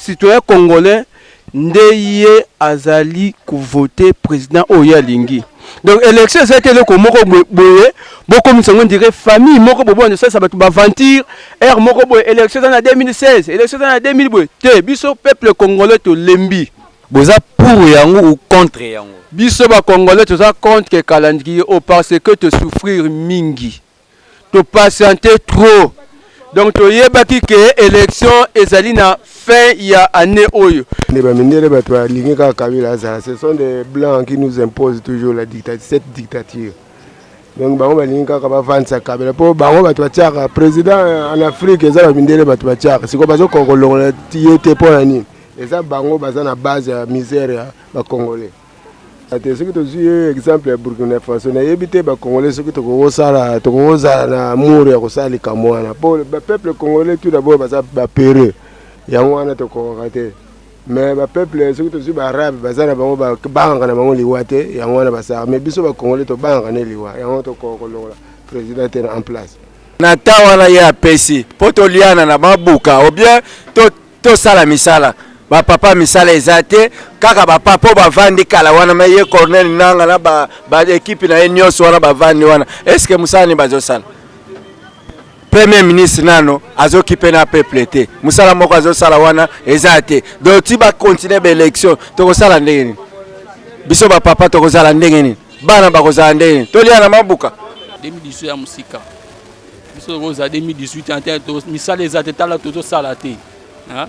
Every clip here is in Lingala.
citoyen congolais ndeye azali ku voter président oya lingi. Donc élection ça a été le komoko boye beaucoup on dirait famille moko bobo ça va tout aventure air moko boye élection en 2016 élection en 2000 te biso peuple congolais to lembi boza pour yango ou contre yango biso ba congolais to ça contre que calendrier au parce que te souffrir mingi to patienter trop. Donc to yebaki que élection ezali na fin ya année oyo. Ce sont des blancs qui nous imposent toujours la dictature, cette dictature. Donc bango balinga ka bavanda sa kabela po bango batwatiaka président en Afrique ezala mindele batwatiaka siko bazo kongolongola tiete po nani eza bango baza na base ya misère ya ba congolais. Ate ce que tu dis exemple ya Burkina Faso na yebite ba congolais ce que to koza na amour ya kosala kamwana po le peuple congolais tout d'abord baza ba pere yango wana to ko rater. Mais le peuple, ceux qui sont arabes, ils sont banga na bango liwate, yango wana basa. Mais biso ba congolais to banga na liwa, yango to ko président est en place. Na tawana ya pesi, poto liana na mabuka, ou bien to sala misala. Ba papa misala ezate, kaka ba papa ba vandi kala wana me ye Cornel nanga na ba équipe na nyonso wana ba vandi wana. Est-ce que musani bazo sala? Premier ministre nano azokipe na peuple te musala moko azosala wana ezate donc ti ba continuer ba élection tokosala ndenge nini biso ba papa tokozala ndenge nini bana bakozala ndenge nini tolia na mabuka 2018 ya musika biso tokozala 2018 ante misala ezate tala tozosala te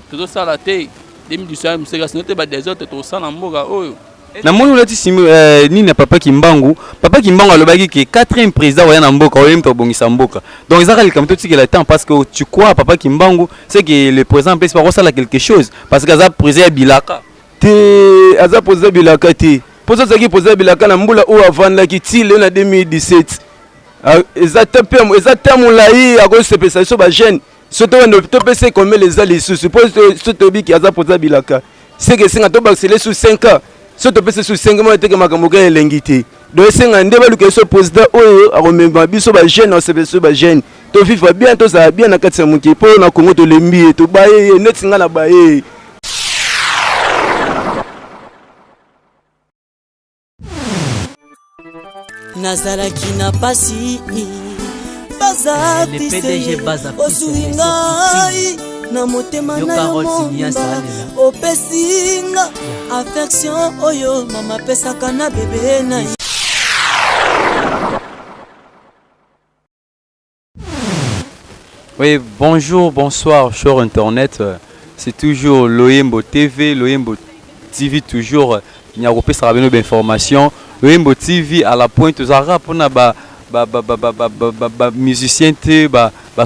tozosala te 2018 ya musika sino te ba des autres tokosala mboka oyo na moni olati nini papa Kimbangu alobaki que 4e président waya na mboka oyo mto bongisa mboka donc ezaka likamto tiki la temps parce que tu crois papa Kimbangu c'est que le président peut pas ça quelque chose parce que ça président Bilaka te aza président Bilaka te poso ça qui président Bilaka na mbula o avant la ki ti le na 2017 exactement là il a cause spécialisation ba jeune surtout on to pese comme les alliés suppose surtout bi qui aza président Bilaka c'est que singa to baxeler sous 5 ans. Si tu peux sous 5 mois, tu peux te l'ingiter. Donc, si tu as un président, tu as un jeune, tu as un jeune. Tu vivre bien, tu as bien, tu as un jeune. Tu as un jeune, tu as un jeune. Nazaraki na pasi le PDG Baza na motema na yo opesinga affection oyo mama pesaka na bébé na yo. Oui, bonjour, bonsoir, cher internet. C'est toujours Loyembo TV, Loyembo TV toujours. Il y a repris ça avec d'informations. Loyembo TV à la pointe aux arabes pour na musicien té,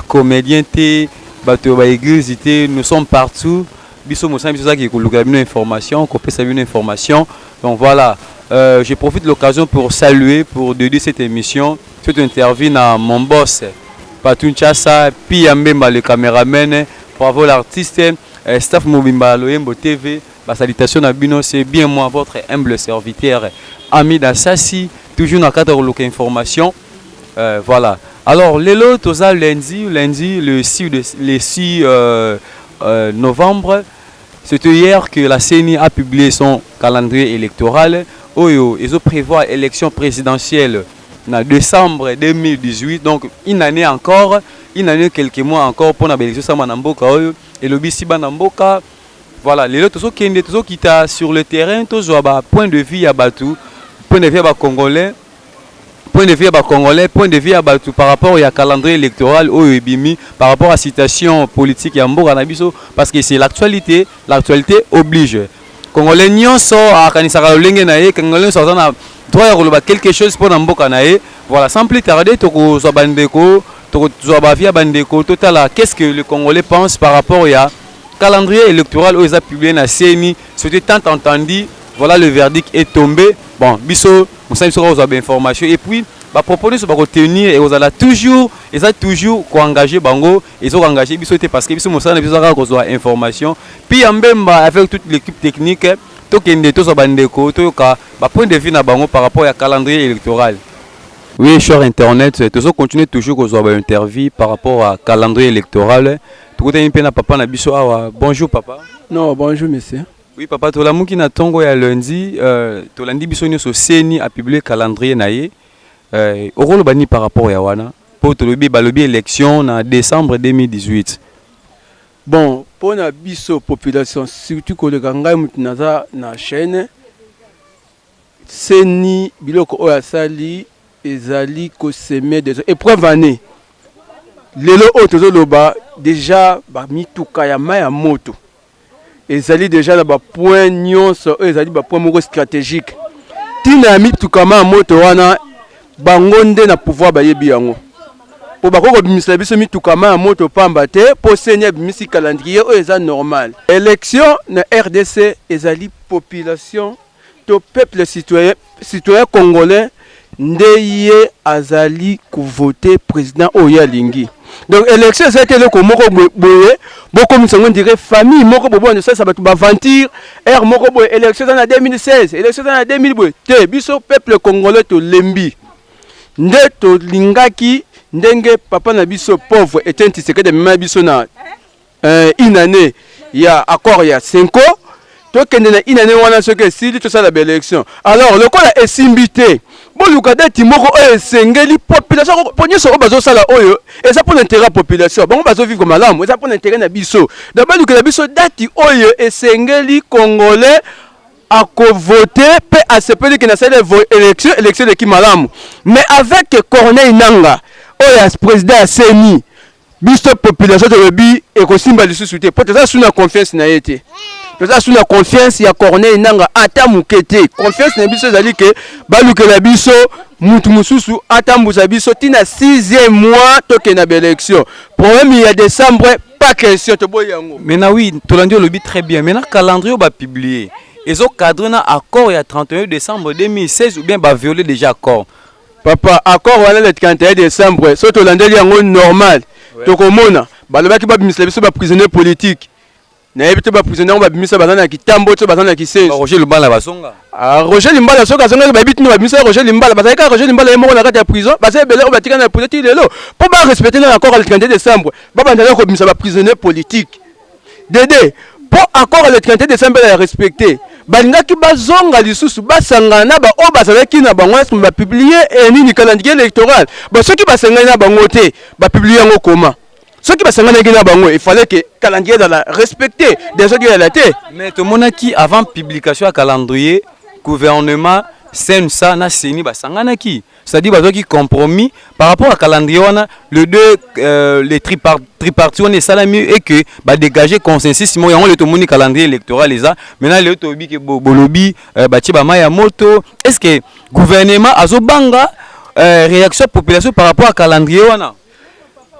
comédien té. Nous sommes partout. Une information, une information. Donc voilà, je profite de l'occasion pour saluer, pour dédier cette émission, cette interview à mon boss, Patoun Chassa, Piambemba le caméraman, bravo l'artiste, staff Mobimba Loyembo TV. Salutations à Bino, c'est bien moi, votre humble serviteur, Ami Dassassi, toujours dans le cadre de l'information. Voilà. Alors, lundi, le 6 novembre, c'était hier que la CENI a publié son calendrier électoral. Ils prévoient l'élection présidentielle en décembre 2018. Donc, une année, quelques mois encore pour l'élection Manamboka. Et le Bissiba Namboka, voilà, les autres qui sont sur le terrain, tous point de vue à Batou, point de vue à Congolais. Point de vue à Congolais, point de vue à Batou par rapport au calendrier électoral au Ebimi, par rapport à la situation politique et Nabiso, parce que c'est l'actualité oblige. Congolais n'y sont à Kanisara Lengenae, Congolais sont à droit quelque chose pour Namboka Nae. Voilà, sans plus tarder, Toko Zobandeko, Toko Zobavia Bandeko, total, qu'est-ce que le Congolais pense par rapport au calendrier électoral où ils ont publié na CENI, c'était tant entendu, voilà le verdict est tombé. Bon, Biso, nous savons que information et puis bah proposer ce retenir et vous allez toujours engager bango ils ont engagé Biso parce que Biso nous avons information puis en même avec toute l'équipe technique tout bandeko tout point de vue na bango par rapport au calendrier électoral. Oui, cher internet, nous continuons toujours aux interviews par rapport au calendrier électoral. Tout le papa na Biso. Bonjour papa. Non, bonjour monsieur. Oui, papa, tu as na tongo ya lundi, tu lundi bisonyo so seni a publié calendrier naie. Au rôle bani par rapport à wana pour te balobi élection en décembre 2018. Bon, pour la biso population, surtout que le ganga mutinaza na chaîne, seni biloko oyasali ezali ko semer des épreuves année. Lelo otozo loba déjà ba mituka ya maya moto. Ezali déjà là ba point nyonso ezali ba point moko stratégique. Tina mituka ma moto wana bangonde na pouvoir bayebi yango. Po bakoko bimisa biso mituka ma moto pamba te po senya bimisi calendrier o eza normal. Élection na RDC ezali population to peuple citoyen congolais ndeye azali ku voter président oya lingi. Donc élection ça a été le moko boye beaucoup on dirait famille moko bobo ça va tout aventure r moko boye élection en 2016 élection en 2000 te biso peuple congolais to lembi nde to lingaki ndenge papa na biso pauvre était un secret de même biso na une année il y a accord il y a 5 ans to kende na une année wana ce que si tout ça la belle élection alors le quoi est simbité bon lukada timoko esengeli population ponye so bazo sala oyo et ça pour l'intérêt population bon bazo vivre malamu et ça pour l'intérêt na biso d'abord lukada biso dati oyo esengeli congolais à voter pe à se peler que na sala élection de ki malamu mais avec Corneille Nanga oyo président Seni biso population de lebi et ko simba lisusu te peut-être ça sous la confiance na été. Ça sous la confiance ya Corneille Nanga ata mukete confiance na biso zali ke baluke la biso mutu mususu ata mbuza biso tina 6e mois toke na élection problème il y a décembre pas question to boyango maintenant oui tolandi lobi très bien maintenant calendrier ba publier et au cadre na accord ya 31 décembre 2016 ou bien ba violer déjà accord papa accord wana le 31 décembre so tolandi yango normal to komona balobaki ba bimisla biso ba prisonnier politique na ebite ba prisonnier ba bimisa bazana kitambo to bazana kisenzo Roger Limbala basonga Roger Limbala soka zonga ba bite no ba bimisa Roger Limbala bazaka Roger Limbala yemo na kati ya prison basa bele o batika na politique lelo pour ba respecter l'accord le 31 décembre ba bandala ko bimisa ba prisonnier politique dédé pour accord le 31 décembre la respecter balingaki bazonga lisusu basangana ba o bazalaki na bango est ba publier ni calendrier électoral ba soki basangana na bango te ba publier ngo comment. Ce qui va s'engager, il fallait que le calendrier soit respecté des autres la tête. Mais tout le monde qui avant publication du calendrier, gouvernement, ça na seni basangana qui, c'est-à-dire bazo qui compromis par rapport au calendrier le deux les tripartis on est salami et que ba dégager consensus moi on le tout monde calendrier électoral les a maintenant le to bi que bolobi ba ti ba maya moto est-ce que gouvernement azobanga réaction population par rapport au calendrier wana.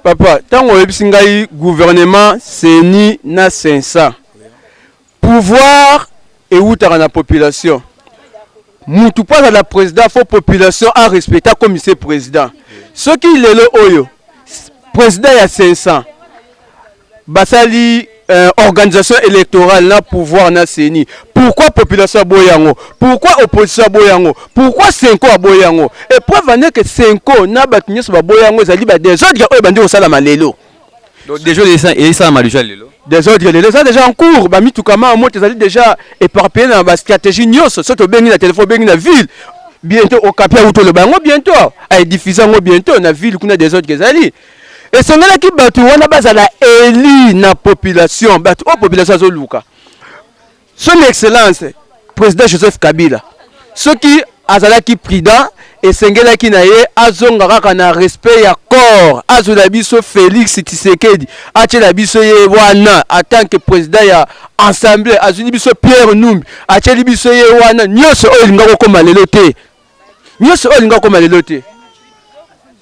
Papa, tant que le gouvernement c'est ni na 500 pouvoir et où t'as la population. Moutou pas à la président, faut population à respecter comme c'est président. Ce qui est le oyo, président il y a 500. Basali organisation électorale na pouvoir na seni. Pourquoi population boyango? Pourquoi opposition boyango? Pourquoi 5 ans boyango? Et preuve est que 5 ans na batunye so boyango zali ba des autres oyo bandi osala malelo. Donc déjà et ça ma déjà lelo. Des autres les ça déjà en cours ba mitukama mo ezali déjà éparpillé na ba stratégie nyos soto bengi na téléphone bengi na ville. Bientôt au capia ou to le bango bientôt à diffuser ngo bientôt na ville kuna des autres ezali. Et ce là qui batu wana bazala éli na population batu o population azoluka. Son excellence président Joseph Kabila ce qui azala qui président et sengela qui na ye azonga kaka na respect ya corps azula biso Félix Tshisekedi atela biso ye wana en tant que président ya assemblée azuli biso Pierre Numbi ateli biso ye wana nyoso o linga ko koma lelo te nyoso o linga ko koma lelo te.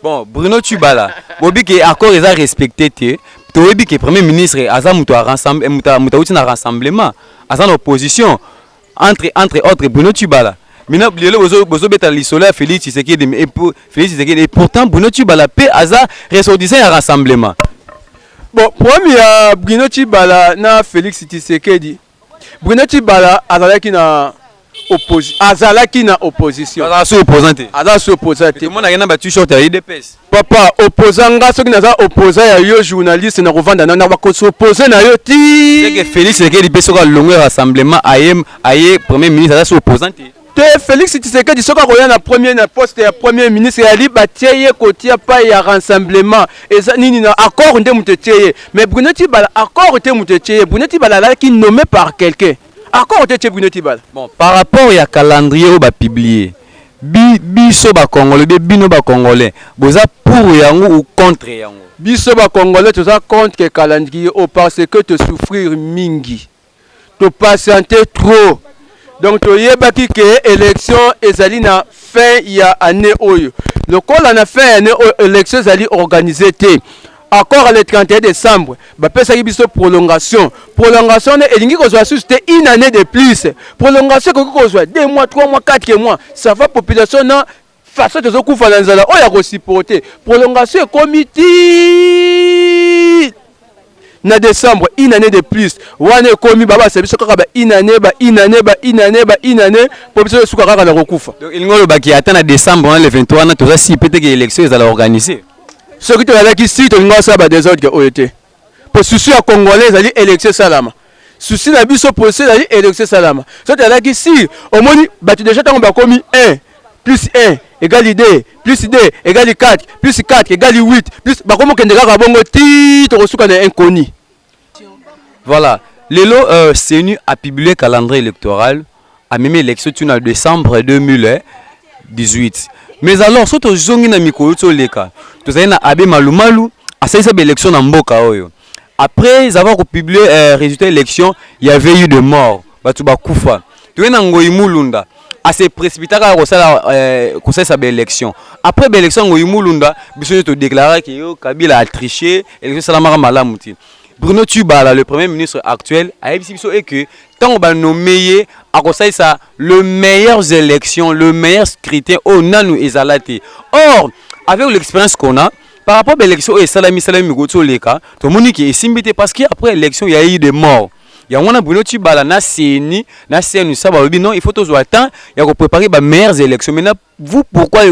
Bon, Bruno Tshibala, bobi que accord est respecté te. Tobi que premier ministre aza muto a rassembler muta uti na rassemblement, aza na opposition entre autres Bruno Tshibala. Mina lelo bozo beta lisola Félix Tshisekedi et pour Félix Tshisekedi et pourtant Bruno Tshibala pe aza ressortissant à rassemblement. Bon, premier Bruno Tshibala na Félix Tshisekedi. Bruno Tshibala azalaki na azalaki na opposition. Aza opposant. Tout le monde a gagné battu short à IDPS. Papa, opposant nga soki naza opposant ya yo journaliste na kovanda na ba ko s'opposer na yo ti. C'est que Félix Tshisekedi pe soka longue rassemblement aye premier ministre aza opposant. Félix Tshisekedi soka koya na poste ya premier ministre ya li batieye kotia pa ya rassemblement eza nini na accord nde mutetieye mais Bruno Tibala accord te mutetieye Bruno Tibala là qui nommé par quelqu'un accord te Bruno Tibala. Bon, par rapport ya calendrier au ba publier biso ba congolais bino ba congolais boza pour yango ou contre yango. Biso ba congolais toza contre que calendrier au parce que te souffrir mingi te patienter trop. Donc tu yeba ki ke élection ezali na fin ya année oyo. Le col en a fin année élection ezali organisé té. Accord le 31 décembre, ba pesa ki biso prolongation. Prolongation ne elingi kozwa susté une année de plus. Prolongation ko kozwa 2 mois, 3 mois, 4 mois. Ça va population na façon de zokufa na nzala oya ko supporter. Prolongation comité na décembre une année de plus wane komi baba service kaka ba une année pour biso suka kaka na kokufa. Donc il ngolo baki atana décembre le 23 na toza si peut-être que élection ezala organiser ce qui te la ki si to ngasa ba désordre que oyete pour souci ya congolais ali élection salama souci na biso pour c'est ali élection salama so te la ki si au moni ba tu déjà tango ba komi 1 plus 1 égale 2 plus 2 égale 4 plus 4 égale 8 plus ba komo kende kaka bongo ti to kosuka na inconnu. Voilà, Lelo CNU a publié le calendrier électoral à même élection en décembre 2018. Mais alors, si tu as une mikolo leka, tu as une abbé malumalu, à cette élection en Mboka oyo. Après avoir publié résultat de l'élection, il y avait eu de morts. Batuba kufa. Tu es dans Ngoimulunda. À ces précipitants à cette élection. Après l'élection Ngoimulunda, biso te déclarer que Kabila a triché, élection salamara malamuti. Bruno Tibala, le premier ministre actuel, a dit que tant qu'on va nommer le meilleures élections, le meilleur scrutin au Nanou Ezalate. Or, avec l'expérience qu'on a, par rapport à l'élection et Salami Goto Leka, tout le monde qui est simbité parce qu'après l'élection, il y a eu des morts. Il y a un Bruno Tibala, na CNI, non, il faut toujours attendre, il y a préparer les meilleures élections. Maintenant, vous, pourquoi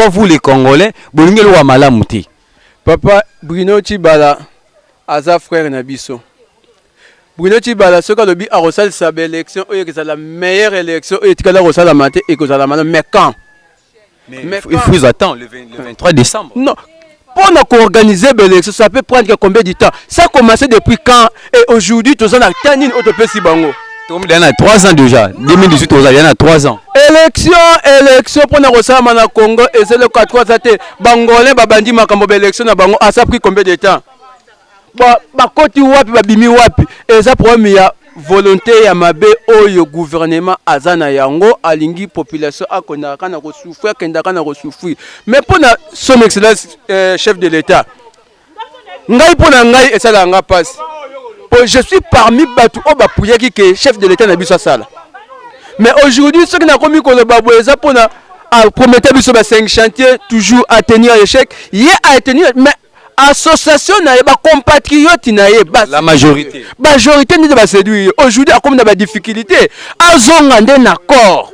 vous les Congolais, vous n'avez pas malamuti? Papa, Bruno Tibala. Aza frère na biso Bruno Tibala soka lobi a rosal sa élection oyo que c'est la meilleure élection et tikala rosala maté et que ça la mais quand mais il faut attendre le 23 décembre. Non, pour organiser l'élection ça peut prendre combien de temps? Ça a commencé depuis quand et aujourd'hui tous en a tenu autopé si bango. Il y en a 3 ans déjà. 2018 il y en a 3 ans. Élection pour na rosala na Congo et c'est le 4 ans te bangolais babandi makambo élection na bango a ça pris combien de temps? Bakoti wapi babimi wapi eza problème ya volonté ya mabe oyo gouvernement azana yango alingi population akona kana ko souffrir kenda kana ko souffrir mais pona son excellence chef de l'état ngai pona ngai esala nga passe je suis parmi batu o bapuyaki ke chef de l'état na biso sala mais aujourd'hui ce qui na komi ko le babo eza pona a promettre biso ba 5 chantiers toujours à tenir échec hier à tenir mais association na ba compatriotes na la majorité ni de ba séduire aujourd'hui a comme na ba difficulté azonga nde na accord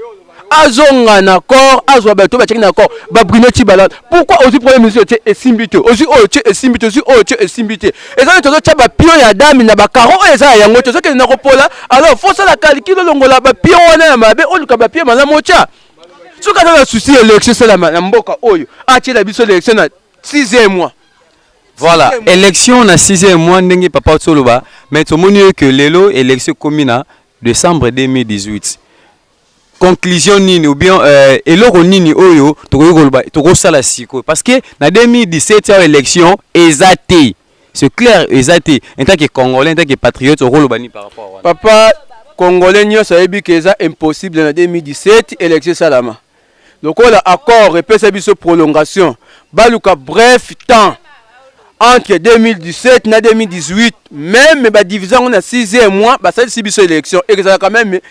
azonga na accord azwa ba to ba tcheki na accord ba Bruno Tibala pourquoi aussi problème monsieur et simbité aussi oche et simbité aussi oche et simbité et ça to tcha ba pio ya dame na ba caro eza yango to soki na kopola alors faut ça la calcul longola ba pio wana ya mabe oluka ba pio mala mocha soka na souci élection c'est la mboka oyo a tchela biso élection na 6e mois. Voilà, élection na 6e mois ndenge papa Tsoloba, mais tout le monde que l'élo élection commune décembre 2018. Conclusion nini ou bien eloko nini oyo toko sala siko parce que na 2017 ya élection ezate. C'est clair ezate en tant que congolais en tant que patriote au bani par rapport à papa congolais nyo sayebi que ça impossible na 2017 élection salama. Donc on a accord et pesa biso prolongation. Baluka bref temps entre 2017 et 2018, même la division on a 6e mois, ça c'est une élection et que ça quand même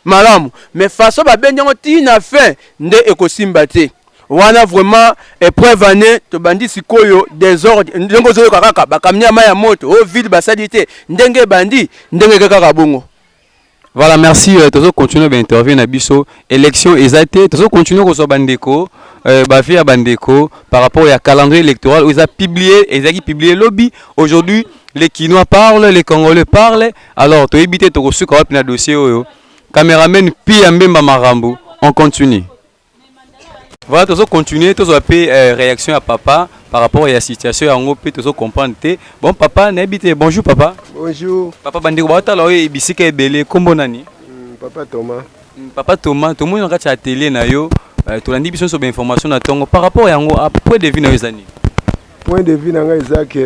malam. Mais façon ba benyango ti na fin nde ekosimbate. Wana vraiment épreuve année to bandi sikoyo désordre ndenge zo kaka ba kamnya maya moto au ville basadité ndenge bandi ndenge kaka bongo. Voilà, merci. Toujours continuer d'intervenir na biso. Élection exacte. Toujours continuer au bandeko. Bafia bandeko par rapport au calendrier électoral. Ils ont publié lobby. Aujourd'hui, les Kinois parlent, les Congolais parlent. Alors, tu éviter de reçu quand même dossier. Caméraman Piambemba Marambo. On continue. Voilà, toujours continuer. Toujours réaction à papa par rapport à la situation. En gros, toujours comprendre. Bon, papa, n'habite. Bonjour, papa. Bonjour. Papa bandeko bata la oye bisika ebele kombo nani? Papa Thomas. Papa Thomas, tout le monde a télé na yo. Tu l'as dit biso sur information na tongo par rapport à yango à point de vue na yozani. Point de vue na nga izake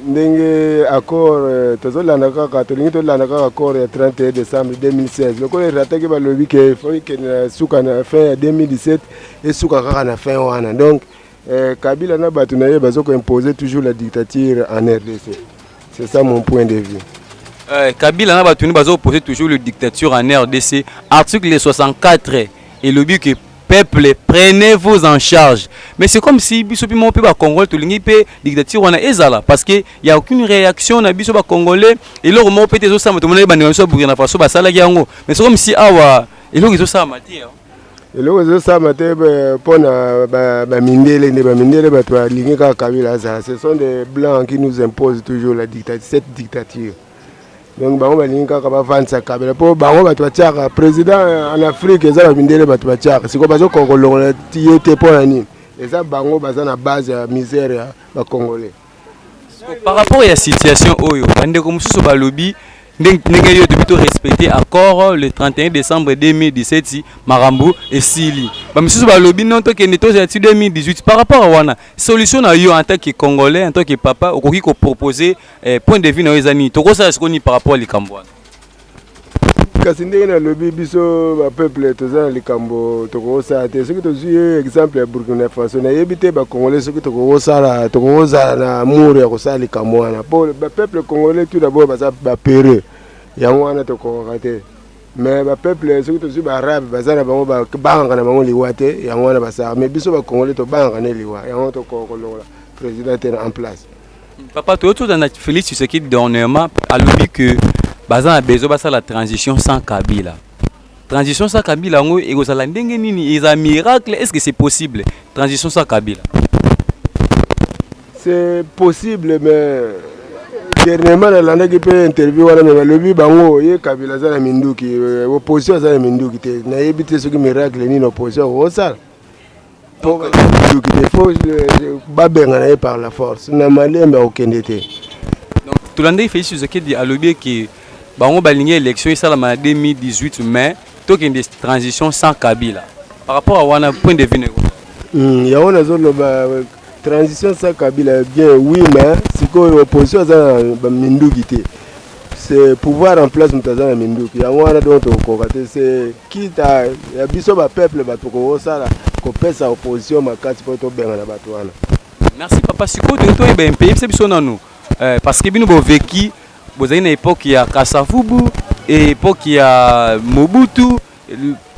ndenge accord tozolanda kaka tolingi tolanda kaka accord ya 31 décembre 2016. Lokola rataki balobi ke faut que na suka na fin ya 2017 et suka kaka na fin wana. Donc Kabila na batu na ye bazoko imposer toujours la dictature en RDC. C'est ça mon point de vue. Kabila n'a pas opposé toujours la dictature en RDC. Article 64 et le but que peuple prenez-vous en charge. Mais c'est comme si bisopi mon peuple congolais tout l'ingi pe dictature on a ezala parce que il y a aucune réaction na bisopi congolais et leur mon pété zo ça tout le monde ba so Burkina Faso ba sala yango. Mais c'est comme si awa et leur zo ça matin. Et là zo ça matin pona ba mindele ne ba mindele ba to lingi ka Kabila ça. Ce sont des blancs qui nous imposent toujours la dictature, cette dictature. Donc bango balingi kaka bavanza Kabila po bango bato batiaka président en Afrique eza babindele bato batiaka siko bazo kongolongola tiete po nani eza bango baza na base ya misère ya bakongolais. Par rapport à la situation oyo bandeko mususu balobi ndenge yo depuis to respecter accord le 31 décembre 2017 Marambo et Sili. Ba mususu balobi non to kende to 2018 par rapport à wana solution na yo en tant que congolais en tant que papa okoki ko proposer point de vue na ezani to ko sa ce qu'on par rapport à likambo. Kasi ndenge na lobi biso ba peuple toza na likambo to ko sa te soki to zui exemple ya Burkina Faso na yebite ba congolais soki to ko sa na amour ya ko sa likambo wana po ba peuple congolais tout d'abord baza ba pere yango wana to ko rater mais ba peuple soki to zui ba arabe baza na bango ba banga na bango liwa te yango wana basa mais biso ba congolais to banga na liwa yango to ko longola président en place. Papa to tout dans Félix Tshisekedi dernièrement a lobi que Bazan a besoin de la transition sans Kabila. Transition sans Kabila, et vous allez dire un miracle. Est-ce que c'est possible? Transition sans Kabila. C'est possible, mais dernièrement, l'année qui peut interviewer, le but, bango, y Kabila zana minduki, opposition zana minduki, na éviter ce qui miracle ni l'opposition au sale. Pour il faut babenga par la force. Na malé mais aucun été. Donc tout l'année il fait ce qui dit à l'objet qui bango baligné élection et ça la 2018 mais tout une transition sans Kabila. Par rapport à wana point de vue il y a une zone transition sans Kabila bien oui mais c'est que l'opposition za minduki. C'est pouvoir en place mutazana minduki. Ya wana donc kokate c'est quitte à ya biso ba peuple ba toko sala ko pesa opposition makati po to benga na bato wana. Merci papa siko de to ben pays c'est biso nanu parce que bino bo veki bozali na époque ya Kasavubu et époque ya Mobutu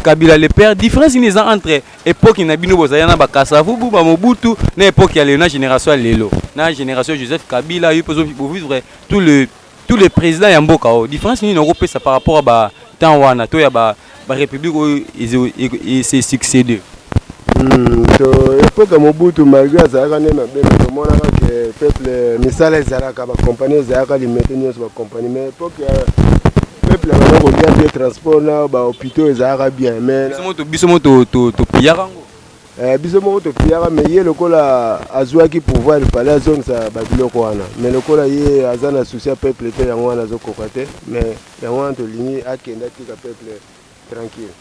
Kabila le père différence ni entre époque na bino bozali na ba Kasavubu ba Mobutu na époque ya Léona génération lelo na génération Joseph Kabila yo pozo vivre tous les présidents ya mboka o différence ni n'europe ça par rapport à ba temps wana to ya ba république et c'est succédé. Époque Mobutu malgré ça quand même bien mona que peuple misala ezalaka ba compagnie ezalaka limité nyonso ba compagnie mais époque peuple na ko bien transport na ba hôpitaux ezalaka bien mais biso moto to piyaka ngo biso moto to piyaka mais ye lokola azwaki pouvoir fallait azongisa ba biloko wana mais lokola ye azana souci ya peuple te yango wana zokoka te mais yango wana to lingi akenda tika peuple tranquille.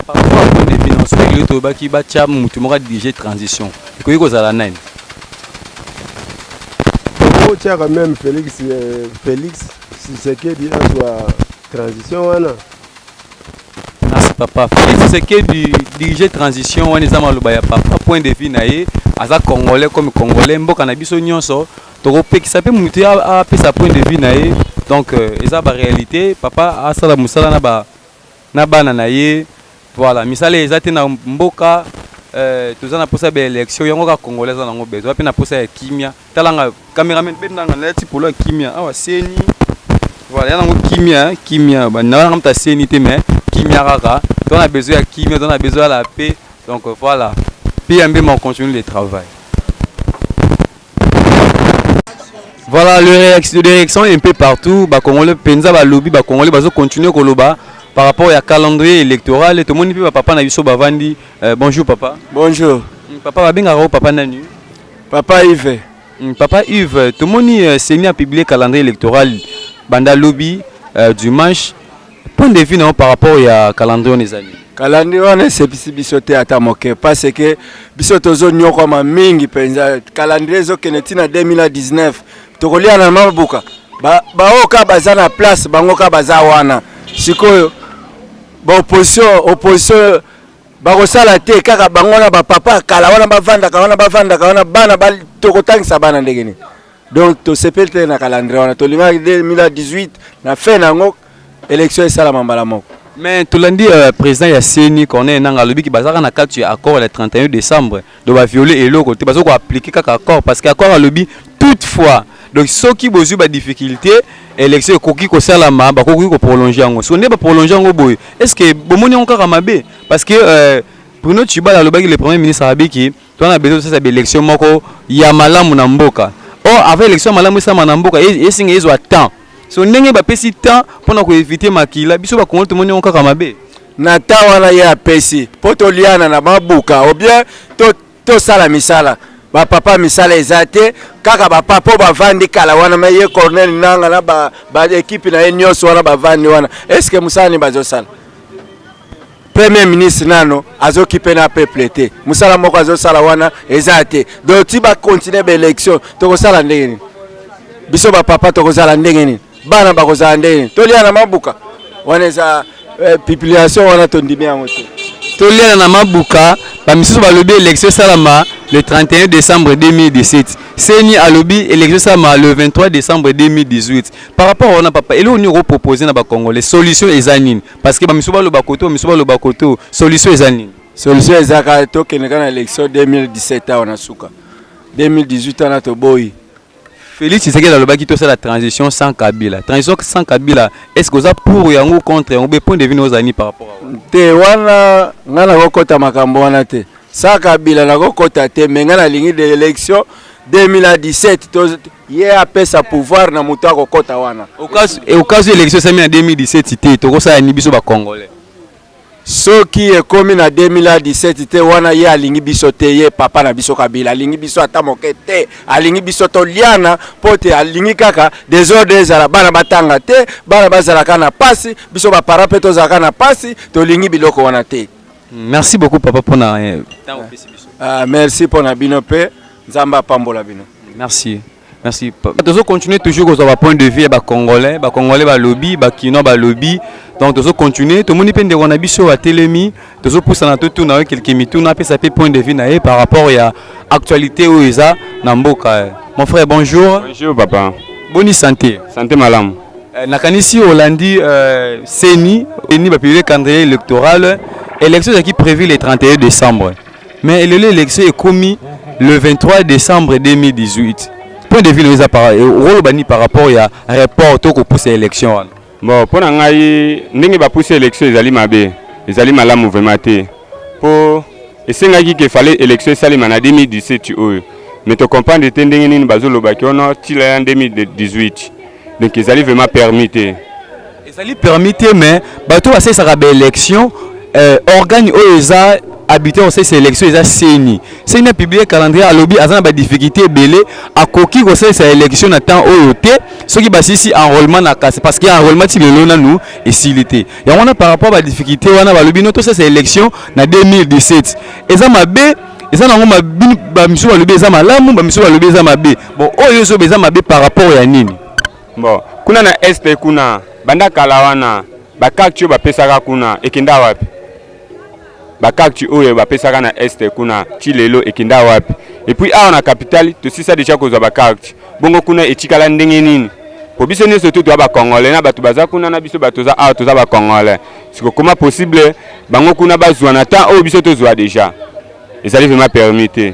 Par rapport à des finances, les baki bacha mutumora dirige transition. Koyi ko zala nine. Ko tiaka même Félix Tshisekedi soit transition wana. Merci papa. Félix Tshisekedi dirige transition wana za maloba ya papa point de vue na ye aza congolais comme congolais mboka na biso nyonso to kopekisa pe mutu a pesa point de vue na ye donc eza ba réalité papa asala musala na bana na ye. Voilà, misale ezate na mboka tozana posa be élection yango ka congolais na ngo bezo pe na posa ya kimia talanga cameraman pe ndanga na ti polo ya kimia awa seni Voilà, il y a un kimia, on a sénité, mais kimia rara. On a besoin de kimia, on a besoin de la paix. Donc voilà. Puis on continue le travail. Voilà, les réactions un peu partout. Congolais, Penza, lobby, Congolais, continuer Koloba par rapport au calendrier électoral. Tout le monde peut papa Nabiso Bavandi. Bonjour papa. Bonjour. Papa va bien papa Nanu. Papa Yves. Papa Yves, tout le monde s'est a publié le calendrier électoral. Banda lobby dimanche. Point de vue par rapport au calendrier des années. Calendrier on c'est bisoté à tamoke parce que bisotozo nyoko ma mingi penza calendrier zo kenetina 2019 tokolia na mabuka ba oka bazana place bangoka bazawana sikoyo ba opposition bakosala te kaka bangona ba papa kala wana bavanda wana bana ba tokotangisa bana ndegeni donc to sepelté na calendrier wana tolinga 2018 na fin nango élection esala mambala moko. Mais tout lundi, président Yasseni, qu'on est dans le qui bazar na carte accord le 31 décembre, doit violer et l'autre côté parce qu'on appliquer quelques accord parce qu'accord à lobby toutefois. Donc ceux qui besoin de difficulté, élection koki ko salama, ba koki ko prolonger en so ne pas prolonger en boy. Est-ce que bomoni encore à mabé parce que Bruno Chiba la lobby le premier ministre Abiki, toi on a besoin de cette élection moko ya malamu na mboka. Or avec élection malamu ça na mboka et singa ils ont temps. So ndenge ba pesi temps pour éviter makila biso ba kongo tout monde encore mabe na temps wana ya pesi poto liana na mabuka ou bien to sala misala ba papa misala ezate kaka ba papa ba vandi kala wana maye cornel nanga na ba équipe na nyonso wana ba vandi wana est-ce que musani bazo sala premier ministre nano azokipe na peuple te musala moko azo sala wana ezate donc ti ba continuer ba élection to ko sala ndenge biso ba papa to ko sala ndenge bana bakozala ndenge tolia na mabuka wana eza population wana tondimi yango te tolia na mabuka bamisusu balobi élection salama le 31 décembre 2017 seni alobi élection salama le 23 décembre 2018 par rapport wana papa elo ni proposer na ba congolais solution ezanine parce que bamisusu baloba koto solution ezanine solution ezaka tokende na élection 2017 wana suka 2018 wana toboyi Félix Tshisekedi a le qui tout ça la transition sans Kabila. Transition sans Kabila, est-ce que vous avez pour ou contre un point de vue nos amis par rapport à te wana ngana kokota makambo wana te. Sans Kabila na kokota te mais ngana lingi de l'élection 2017 to ye apesa sa pouvoir na muto kokota wana. Au cas où l'élection s'est mis en 2017 c'était to ça ni biso ba congolais. Ce qui est commis en 2017 te wana ye alingi biso te ye papa na biso Kabila alingi biso atamoke te alingi biso to liana pote alingi kaka désordre ezala bana batanga te bana bazala kana pasi biso ba parapeto za kana pasi to lingi biloko wana te. Merci beaucoup papa pour na merci pour na bino pe nzamba pambola bino. Merci. Merci. Nous continuer toujours aux point de vue Congolais, lobby, Kino lobby. Donc nous continuer. Tout le monde peut dire qu'on a biso à Télémi. Nous pousser dans tout na quelques minutes. On a ça point de vue naé par rapport à actualité où isa Namboka. Mon frère bonjour. Bonjour papa. Bonne santé. Santé madame. Nakanisi Hollandi Seni ni ba publier calendrier électoral. Élection qui prévue le 31 décembre. Mais l'élection est commis le 23 décembre 2018. Point de vue par rapport à rapport au pousser l'élection. Bon, pour ngai ndenge ba pousser l'élection ezali mabe, ezali malamu vraiment te. Pour esengaki que fallait élection salima na 2017 oyo. Mais tu comprends de ndenge nini bazoloba ki ono tila en 2018. Donc ezali vraiment permis te. Ezali permis te mais bato ba ça ba élection organe oza habité on sait ces élections ils a séni c'est une publié calendrier à lobby azana ba difficulté belé à koki ko ces élections na temps oyoté ceux qui basi ici enrôlement na casse parce qu'il y a enrôlement ti lelo na nous et silité et on a par rapport à difficulté wana ba lobby noto ces élections na 2017 eza mabe eza na ngoma ba misu ba lobby eza malamu ba misu ba lobby eza mabe bon oyo so eza mabe par rapport ya nini bon kuna na este kuna banda kalawana ba kakcho ba pesaka kuna ekenda wapi bakakti oyo bapesaka na este kuna chilelo ekinda wapi et puis a na capitale to sisa déjà kozwa bakakti bongo kuna etikala ndenge nini po biso nyonso to ba congolais na bato baza kuna na biso bato za to za ba congolais siko comment possible bango kuna bazwa na temps oyo biso tozwa déjà ezali vraiment permis te.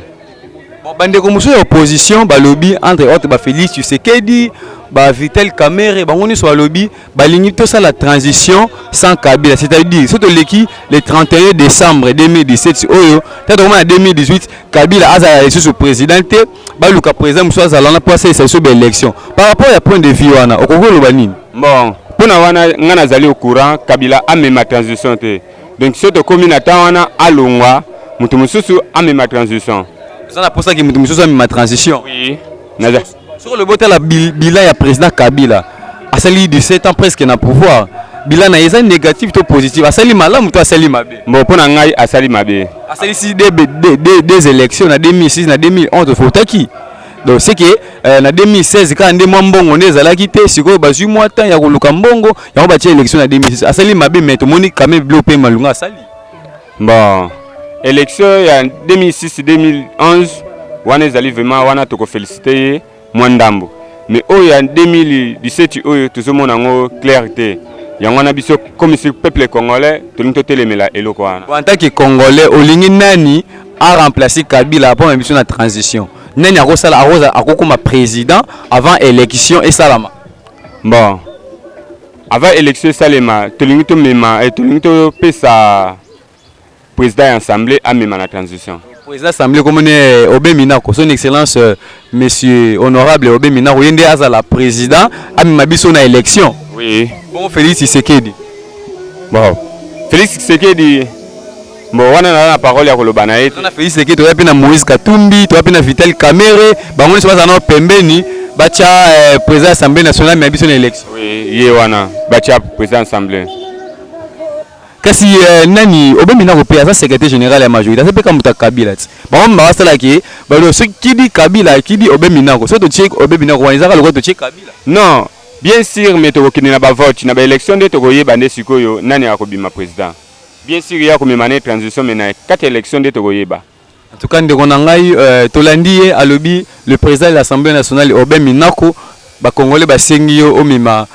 Bon Bandeko muso opposition balobi entre autres ba Félix Tshisekedi, ba Vital Kamerhe, bangoni so balobi balingi to ça la transition sans Kabila, c'est-à-dire surtout le 31 décembre 2017 oyo, peut-être en 2018 Kabila a sous présidente, baluka président muso azalana passer cette élection. Par rapport à point de vue wana, okoko lobani. Bon, pona wana ngana zali au courant Kabila a même ma transition te. Donc surtout commune wana alongwa, mutu mususu a même ma transition. Ça pour ça que mutu mususu a même ma transition. Oui. Sur le bout la bilan ya président Kabila, a sali 17 ans presque na pouvoir. Bilan na eza négatif to positif. A sali malamu to a sali mabe. Bon pona ngai a sali mabe. A sali si des élections na 2006 na 2011 fotaki. Donc c'est que na 2016 quand ndé mbongo ndezalaki te siko bazui mois temps ya koluka mbongo ya ba tia élection na 2006. A sali mabe mais to moni quand même bloqué malunga a sali. Bon, élection ya 2006 2011 wana ezali vraiment wana to ko féliciter Mwandambo. Mais il y a 2017 tout monde en clarté. Il y a un biso comme si le peuple congolais tout le télémela et le quoi. En tant que congolais, Olingi Nani a remplacé Kabila pour une mission de transition. Nani a comme président avant élection et Salama. Bon. Avant élection Salama, tout le monde mema et tout le monde peut sa président assemblée à même la transition. Président assemblée comme Obé Minako, son excellence monsieur honorable Obé Minako, yende azala président a même biso na élection. Oui. Bon Félix Tshisekedi. Bon. Félix Tshisekedi. Bon on a la parole ya koloba na ete. On a Félix Tshisekedi, to na Moïse Katumbi, to na Vital Kamerhe, bango so bazana pembeni, bacha président assemblée nationale mais biso na élection. Oui, yé wana, bacha président assemblée. Kasi nani Obé Minako pe asa secrétaire général ya majorité c'est pe kamuta Kabila ti ba mba sala ki ba lo ce qui dit Kabila qui dit Obé Minako so to check Obé Minako waniza ka lokto check Kabila non bien sûr mais to kokina ba vote na ba élection de to koyeba nde sikoyo nani akobima président bien sûr ya komemana transition mais na 4 élections de to koyeba en tout cas ndeko na ngai tolandi alobi le président de l'Assemblée nationale Obé Minako ba congolais ba sengi yo omima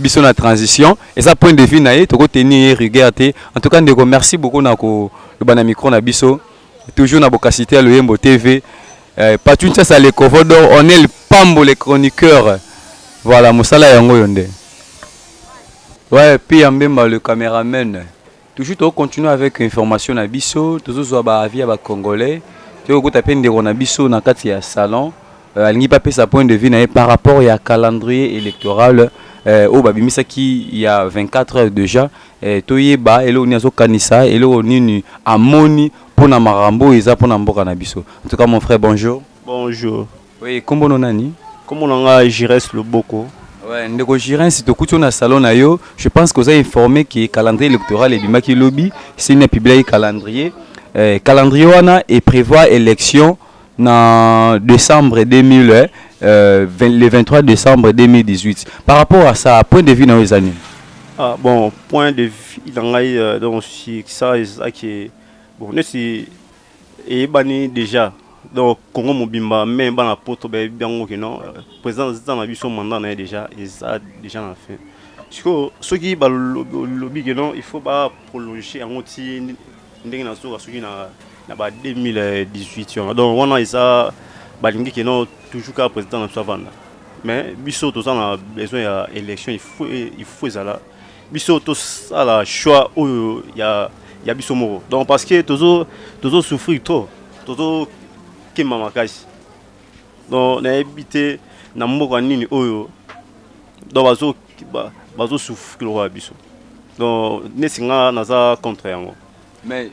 biso na transition et ça point de vue na ye to ko tenir rigueur te en tout cas ndeko merci beaucoup na ko le bana micro na biso toujours na bokasité à Loyembo TV Patrick ça le Covodor on est le Pambo les chroniqueurs voilà musala yango yonde ouais puis Mbemba le caméraman toujours to continuer avec information na biso toujours ba avis ba congolais to ko taper ndeko na biso na kati ya salon alingi pas sa point de vue na par rapport à calendrier électoral au babimisaki il y a 24 heures déjà toyeba elo ni azokanisa elo nini amoni pona marambo eza pona mboka na biso en tout cas mon frère bonjour. Bonjour. Oui kombo nani Comment on a Jires Loboko. Ouais ndeko Jirin si to kutu na salon na yo je pense que vous avez informé que calendrier électoral et bimaki lobby c'est une publié calendrier calendrier wana et prévoit élection en décembre 2000 le 23 décembre 2018 par rapport à ça point de vue dans les années bon point de vue il en a donc si ça qui bon c'est et bani déjà donc Congo Mobimba même bana poto bien que non président dans la vision mandat on a déjà et ça déjà en fait parce que ceux qui ba lobby que non il faut pas prolonger en outil ndenge na so ceux qui na ba 2018 donc on a ça balingi que non toujours qu'à président na savana mais biso tout ça on a besoin ya élection il faut ça là biso tout ça la choix où il y a biso moko donc parce que toujours souffrir trop toujours qui m'a makasi donc na habité na mboka nini oyo donc bazo souffrir wa biso donc nesinga na za contre yango mais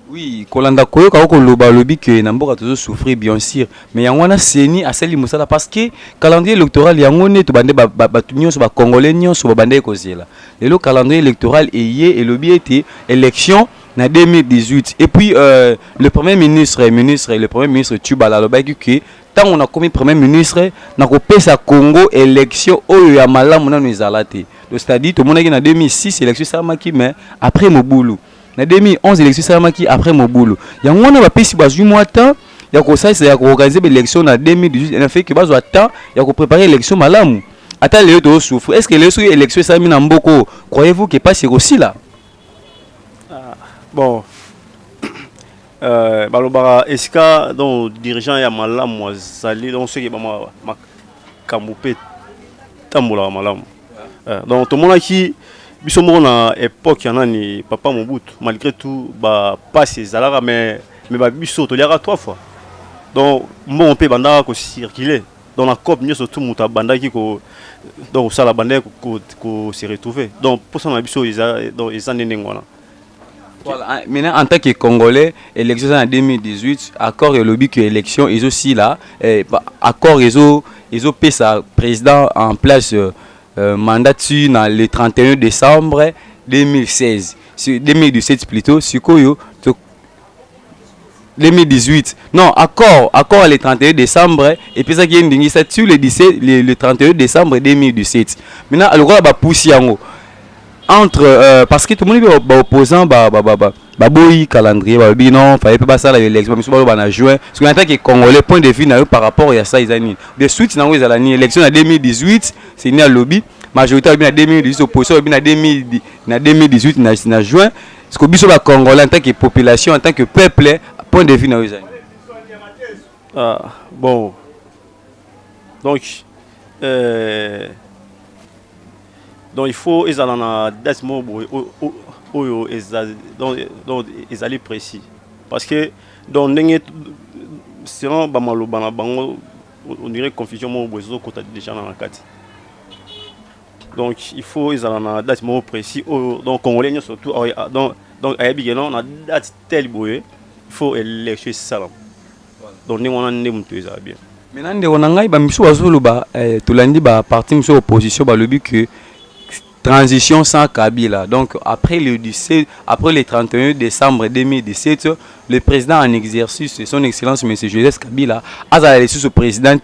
oui kolanda koyoka ko loba lobi que na mboka toujours souffrir bien sûr mais yango na seni asali musala parce que calendrier électoral yango ne to bande batu nyonso ba congolais nyonso ba bande kozela le calendrier électoral et lobi était élection en 2018 et puis le premier ministre Tubala lobaki que tant on a commis premier ministre na ko pesa Congo élection oyo ya malamu na ezalate donc c'est-à-dire tout le monde qui en 2006 élection salamaki mais après Mobutu en 2011 élection salamaki après Mobutu yango na ba pesi bazui mois temps ya ko ça c'est ya ko organiser l'élection en 2018 en fait que bazo temps ya ko préparer l'élection malamu ata le to souffre est-ce que l'élection salami na mboko croyez-vous que pas c'est aussi là bon balobaka esika donc dirigeant ya malamu azali donc soki makambo mpe tambolaka malamu donc tomonaki biso moko na époque ya nani papa Mobutu malgré tout bapasi ezalaka mais babiso toliaka 3 fois donc mbongo mpe bandaka kocircule donc na COP nyonso tu moto abandaki donc osala bandaki se retrouver donc mposa na biso eza ndenge wana. Voilà. Maintenant, en tant que Congolais, élection en 2018, accord et lobby que élection, ils aussi là, accord ils ont sa président en place mandat dans le 31 décembre 2016, 2017 plutôt, sur quoi 2018. Non, accord le 31 décembre et puis ça qui est ça sur le 31 décembre 2017. Maintenant, alors là bah poussi en entre parce que tout le monde est opposant boy calendrier non fallait pas ça l'élection mais souvent on a juin parce qu'on attend que Congolais point de vue par rapport à ça ils ont de suite dans les années élection en 2018 c'est né à lobby majorité bien en 2018 opposition bien en 2018 na juin ce que biso ba Congolais en tant que population en tant que peuple point de vue dans les années bon donc il faut ils allent na date oyo donc ils allaient précis parce que donc ndenge sinon ba maloba na bango on dirait confusion mo bozo kota déjà na kati donc il faut ils allent na date mo précis donc congolais surtout donc ayabi que non na date tel boye il faut élection salam donc ni wana ndé mutu eza bien maintenant ndé wana ngai ba miso wazolo ba tolandi ba parti miso opposition ba lobi que transition sans Kabila. Donc après le 31 décembre 2017, le président en exercice, son excellence M. Joseph Kabila, a laissé ce président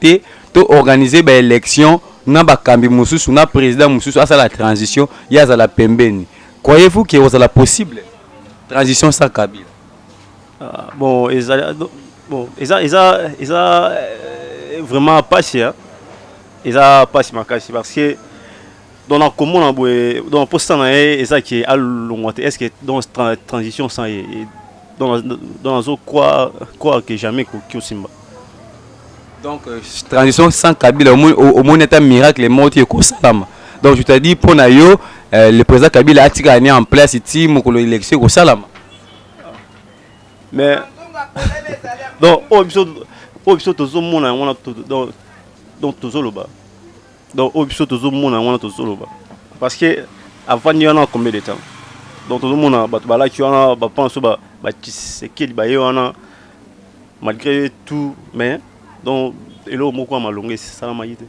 to organiser une élection na bakambi mususu na président mususu à la transition ya za la pembeni. Croyez-vous que c'est possible transition sans Kabila? Bon, vraiment pas cher. Ils a pas si makasi parce que dans la commune dans poste na et ça qui est à long est-ce que dans transition sans dans quoi que jamais qui simba donc transition sans Kabila au moins est un miracle les morts ko salama donc je te dis pour na yo le président Kabila a tiré en place ici moko l'élection ko salama mais donc obiso tozo mona wana donc tozo loba donc obiso tozo mona wana tozo loba parce que avant il y en a combien de temps donc tout le monde ba bala ki wana ba pense ba Tshisekedi ba wana malgré tout mais donc elo moko malonge salama yite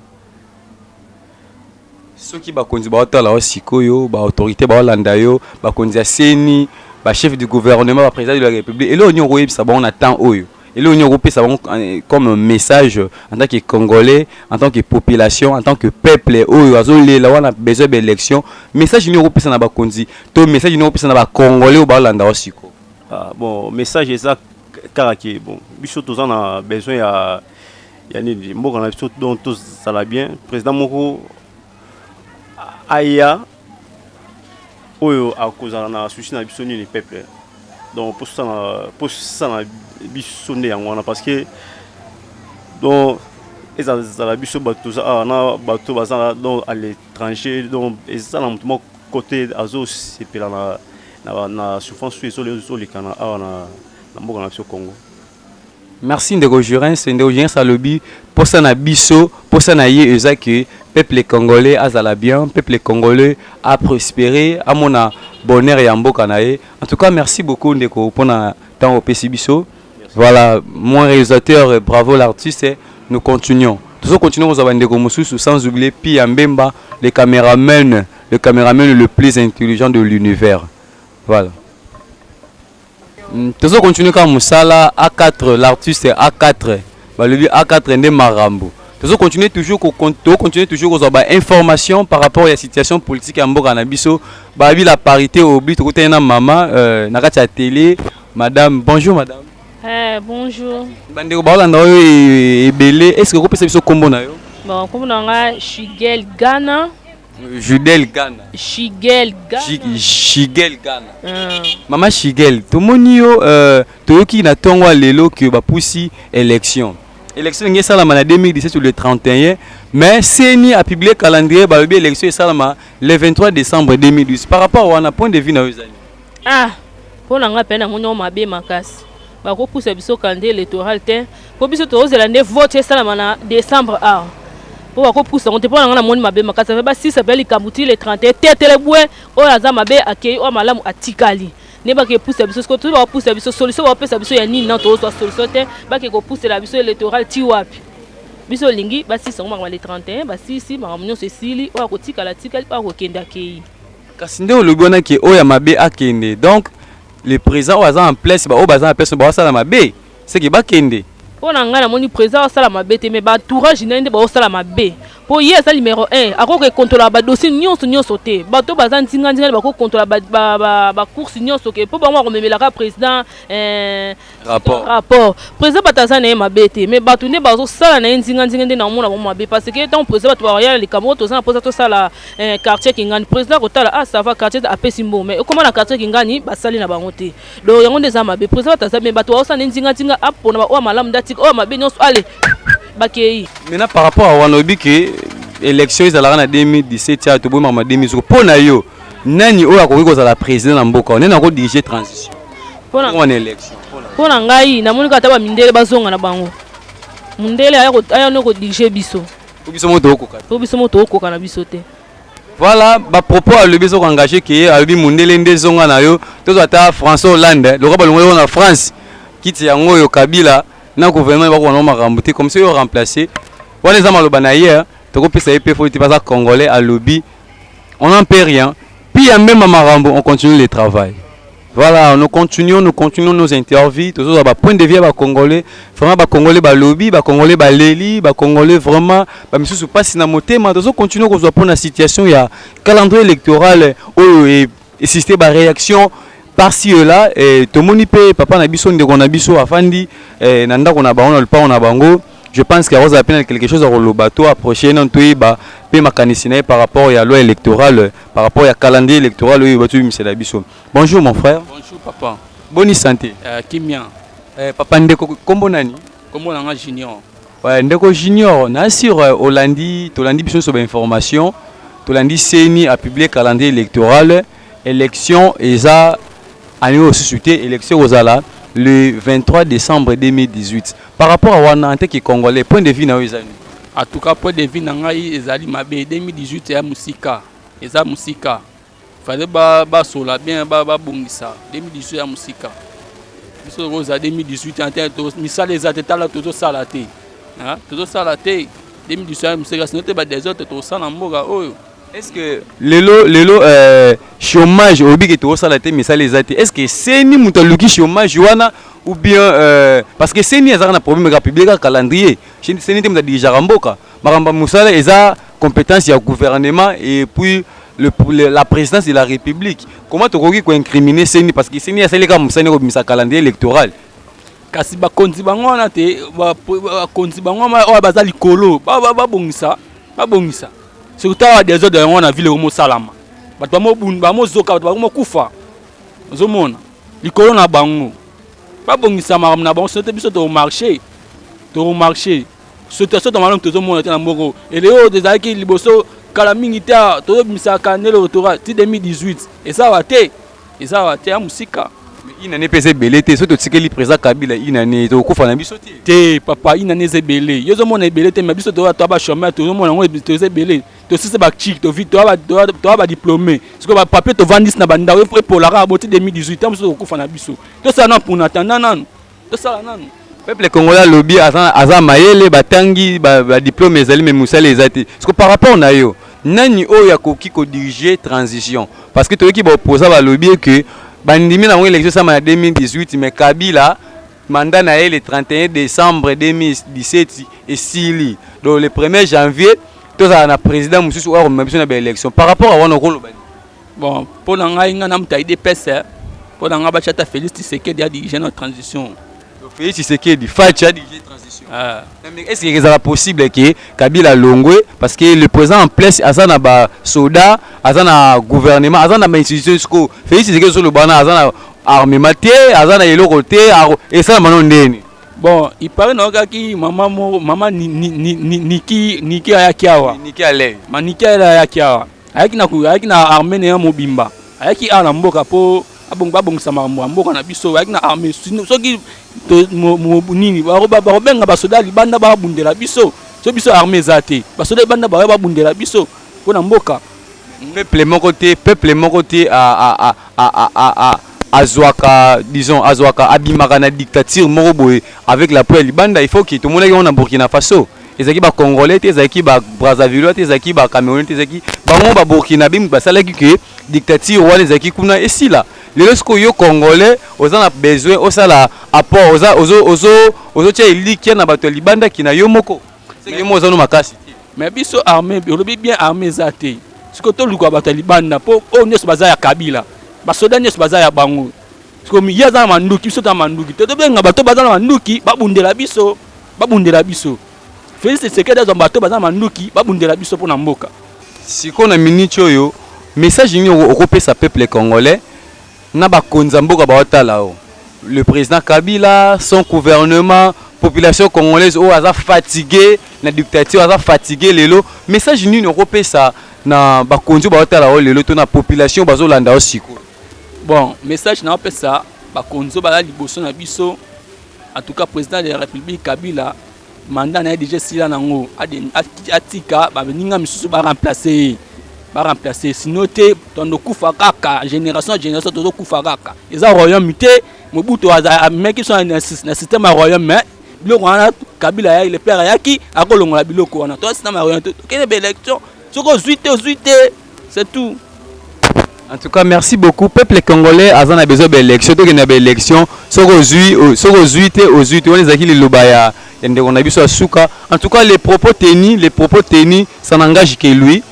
soki bakonzi baotala osikoyo ba autorité baolanda yo bakonzi ya seni ba chef du gouvernement ba président de la république elo nyo koyebisa ba on attend oyo elo nyo kopesa comme un message en tant que Congolais en tant que population en tant que peuple oyo azolela wana besoin d'élection message nyo kopesa na bakonzi to message nyo kopesa na ba Congolais o baolanda osiko bon message eza karaki bon biso toza na besoin ya nini mboka na biso donc tous ça va bien président moko aya oyo akozala na souci na biso ni peuple donc pour ça na biso ne yango parce que donc ezala biso bato na bato bazala donc à l'étranger donc ezala mutumo côté azo sepela na souffrance sur les kana na mboka na biso Congo. Merci Ndeko Jurens à lobby pour ça na biso pour ça na ye ezaki peuple congolais azala bien peuple congolais a prospéré à mona bonheur ya mboka na ye. En tout cas merci beaucoup Ndeko pour na temps au Biso. Voilà, mon réalisateur, bravo l'artiste, nous continuons. Nous continuons aux Ndeko Mususu sans oublier Pi Mbemba, le caméraman le plus intelligent de l'univers. Voilà. Nous continuons comme Moussala, A4, l'artiste A4, le A4 Ndé Marambo. Nous continuons toujours aux informations par rapport à la situation politique à Mboka Nabiso. La parité au but, côté na maman, na télé. Madame, bonjour madame. Bonjour. Bandeko baolanda oyo ebele est-ce que vous pouvez savoir combo na yo? Bon, comme je suis Gana Judel Ghana. Shigel Ghana. Shigel Ghana. Maman Shigel, tout le monde toyoki na tongwa lelo que ba poussi élection. Élection ngé salama na 2017 sur le 31, mais CENI a publié calendrier ba lobi élection salama le 23 décembre 2012. Par rapport à un point de vue na yozali. Ah, pour nga pena ngonyo mabe makasi. Ba ko pousser biso calendrier électoral te. Ko biso to ozela vote salama na décembre ah. Pour qu'on pousse on te prend dans la monde mabe makasa fait ba si ça s'appelle kamuti le 31 tete le boué o aza mabe akei o malamu atikali ne ba ke pousse biso ko to ba pousse biso solution ba pesa biso ya nini na to so solution te ba ke ko pousse la biso électoral ti wapi biso lingi ba si songo le 31 ba si ba munyo se sili o ko tikala tikali ba ko kenda kei kasi nde olobona ke o ya mabe akende donc le président o aza en place ba o baza en place ba sala mabe c'est que ba kende. Pour nga na moni président osala mabe te mais ba tourage nende ba osala mabe pour hier ça numéro 1 akoko contrôler ba dossier nyonso te bato baza ntinga ba ko contrôler ba course nyonso ke pour ba mo rememela ka président rapport président bataza na mabe te mais bato ne bazo sala na ntinga nde na mona mabe parce que tant président bato ba rien les cameroun to za posa to sala quartier kingani président ko tala ah ça va quartier a pesimbo mais comment na quartier kingani ba sali na bango te donc yango ndeza mabe président bataza mais bato osala ntinga apona ba o malamu oh ma bien allez bakei maintenant par rapport à wanobi que élection ezalaka na 2017 ya to boima ma 2000 pour na yo nani oyo akoki kozala président na mboka nani ako diriger transition pour na élection pour na ngai na moni ka taba mindele bazonga na bango mundele aya no ko diriger biso moto okoka na biso te. Voilà, ba propos à lebi so engagé que albi mundele nde zonga na yo to ata François Hollande le roi longo na France kiti yango yo Kabila na gouvernement ba ko na makambo te comme ça yo remplacer wala za maloba na hier to ko pesa EP faut pas congolais à lobby on n'en paie rien puis même à makambo on continue le travail. Voilà, nous continuons nos interviews tous à point de vue ba congolais vraiment ba congolais ba lobby ba congolais ba leli ba congolais vraiment ba misusu passe na motema tous continuons ko zo pour la situation il y a calendrier électoral et système ba réaction par-ci là et tout moni pe papa na biso ndeko na biso afandi na ndako na bango na lupa na bango. Je pense qu'il y a quelque chose à Rolobato approcher non toi ba pe makanisina par rapport à la loi électorale par rapport à calendrier électoral oui batu monsieur la biso. Bonjour mon frère. Bonjour papa. Bonne santé. Kimia. Papa ndeko kombo nani? Kombo nanga junior. Ouais ndeko junior na sur Hollandi biso so ba information. Tolandi CENI a publié calendrier électoral élection eza année au société élection aux ala le 23 décembre 2018. Par rapport à wana ante ki congolais point de vue na ezali. En tout cas point de vue na ngai ezali mabe 2018 ya musika. Eza musika. Fallait ba sola bien ba bongisa 2018 ya musika. Biso roza 2018 ante to misala ezate tala toto sala te. Hein? Toto sala te 2018 ya musika sinon te ba des autres to sala mboga oyo. Est-ce que lelo chômage obi que to sala te misala ezate est-ce que c'est ni mutaluki chômage wana ou bien parce que c'est ni ezaka na problème ka publier calendrier c'est ni te muta dirija mboka maramba musala eza compétence ya gouvernement et puis la présidence de la République. Comment tu peux incriminer Seni parce que Seni a celle comme ça calendrier électoral. Kasi ba konzi bango na te ba konzi bango o baza likolo ba bongisa surtout des autres on a vu le mot salama bato ba mo zoka bato ba mo kufa ozomona likolo na bango ba bongisa maram na bango sote biso to marché sote malom to zomona te na moko et les des aki liboso kala mingi ta to bimisa kanelo electoral ti 2018 et ça va te a musika inane pese belé te soto tikeli président Kabila inane to kufa na biso te papa inane ze belé yozo mona belé te mais biso to ba chômeur to mona ngo to ze belé to sise ba chic to vite to ba diplômé parce que ba papier to vandis na banda e pour la raboti 2018 tam so kufa na biso to ça na pour natanda nan to ça nan peuple congolais lobby aza mayele batangi ba diplôme ezali mais musala ezati parce que par rapport na yo nani oya koki ko diriger transition parce que to ki ba opposer ba lobby que bandimi na élection ça en 2018 mais Kabila mandat na le 31 décembre 2017 et sili donc le 1er janvier tout ça na président mususu ou même sur na élection par rapport à wana ko bon pour nga nga na mtaide pesa pour nga ba chata Félix Tshisekedi a dirigé notre transition Félix Tshisekedi facha dirige transition. Est-ce que c'est possible que Kabila Longwe parce que le président en place azana ba soda, azana gouvernement, azana ba institution sko. Félix Tshisekedi sur le bana azana armée maté, azana yelo côté et ça manon ndeni. Bon, il paraît que maman Niki ayakiawa. Niki ale. Niki ayakiawa. Ayaki na armée ne mobimba. Ayaki ala mboka po abongisa mboka na biso ayaki na armée soki nini barobenga basoda libanda babundela biso. So biso armée zate. Basoda libanda babundela biso pona mboka. Peuple moko te azwaka disons azwaka abimaka na dictature moko boye avec la poêle libanda il faut que tout le monde ait en Burkina Faso ezaki ba congolais ezaki ba Brazzaville ezaki ba Cameroun ezaki bango ba Burkina bim basalaki que dictature wana ezaki kuna esila lelo siko yo congolais oza na besoin osala apport ozo tia elikia na bato libanda kina yo moko c'est que mo oza no makasi mais biso armée olobi bien armée zate siko to luka bato libanda po o nyeso baza ya Kabila basoda nyeso baza ya bango siko yaza manduki biso ta manduki to benga bato baza na manduki babundela biso Félix Tshisekedi azo bato baza manduki babundela biso pona mboka siko na minute oyo message ni okopesa peuple congolais na bakonza mboka baotala o le président Kabila son gouvernement population congolaise o aza fatigué na dictature aza fatigué lelo message ni okopesa na bakonzi baotala o lelo to na population bazolanda o siko. Bon, message na opesa bakonzo bala liboso na biso en tout cas président de la République Kabila mandat na déjà sila nango atika ba ninga misusu ba remplacer sinon te tondo kufa kaka génération tozo kufa kaka eza royaume te Mobutu aza meki so na système royaume mais biloko wana Kabila ya le père yaki akolongola biloko wana to système royaume to kene be élection soko zuite c'est tout. En tout cas, merci beaucoup. Peuple congolais a besoin d'élection. Donc, il y a des élections. En tout cas, les propos tenus, ça n'engage que lui.